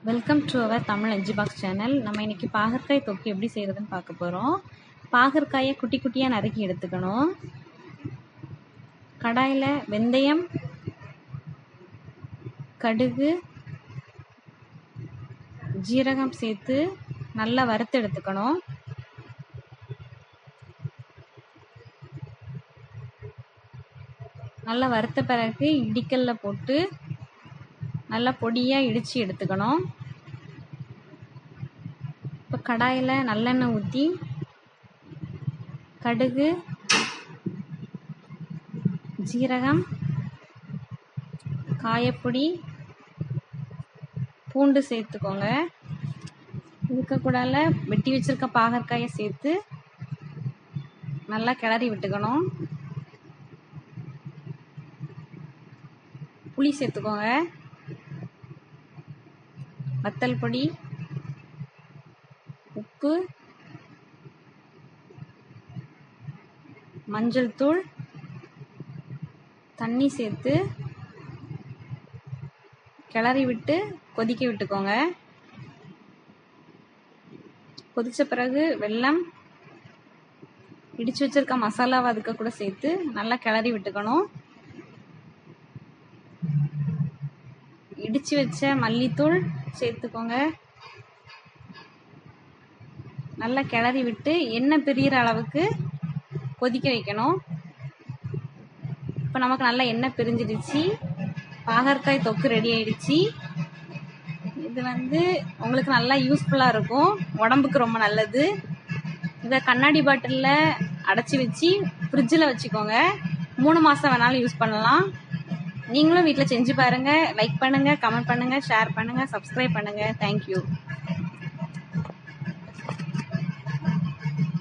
Welcome to our Tamil lunch box channel. நம்ம இன்னைக்கு பாகற்காய் தொக்கு எப்படி செய்யறதுன்னு பார்க்க போகிறோம். பாகற்காயை குட்டி குட்டியாக நறுக்கி எடுத்துக்கணும். கடாயில் வெந்தயம், கடுகு, ஜீரகம் சேர்த்து நல்லா வறுத்து எடுத்துக்கணும். நல்லா வறுத்த பிறகு இடிக்கல்ல போட்டு நல்லா பொடியாக இடித்து எடுத்துக்கணும். இப்போ கடாயில் நல்லெண்ணெய் ஊற்றி கடுகு, ஜீரகம், காயப்பொடி, பூண்டு சேர்த்துக்கோங்க. இதுக்கு கூடால வெட்டி வச்சிருக்க பாகற்காயை சேர்த்து நல்லா கிளறி விட்டுக்கணும். புளி சேர்த்துக்கோங்க. வத்தல் பொடி, உப்பு, மஞ்சள் தூள், தண்ணி சேர்த்து கிளறி விட்டு கொதிக்க விட்டுக்கோங்க. கொதிச்ச பிறகு வெல்லம், இடிச்சு வச்சிருக்க மசாலாவை அதுக்கு கூட சேர்த்து நல்லா கிளறி விட்டுக்கணும். இடிச்சு வச்ச மல்லித்தூள் சேர்த்துக்கோங்க. நல்லா கிளறி விட்டு எண்ணெய் பிரியிற அளவுக்கு கொதிக்க வைக்கணும். இப்போ நமக்கு நல்லா எண்ணெய் பிரிஞ்சிடுச்சு. பாகற்காய் தொக்கு ரெடி ஆயிடுச்சு. இது உங்களுக்கு நல்லா யூஸ்ஃபுல்லாக இருக்கும், உடம்புக்கு ரொம்ப நல்லது. இதை கண்ணாடி பாட்டிலில் அடைச்சி வச்சு ஃப்ரிட்ஜில் வச்சுக்கோங்க. 3 மாதம் வேணாலும் யூஸ் பண்ணலாம். நீங்களும் வீட்டில் செஞ்சு பாருங்கள். லைக் பண்ணுங்கள், கமெண்ட் பண்ணுங்கள், ஷேர் பண்ணுங்கள், சப்ஸ்கிரைப் பண்ணுங்கள். தேங்க்யூ.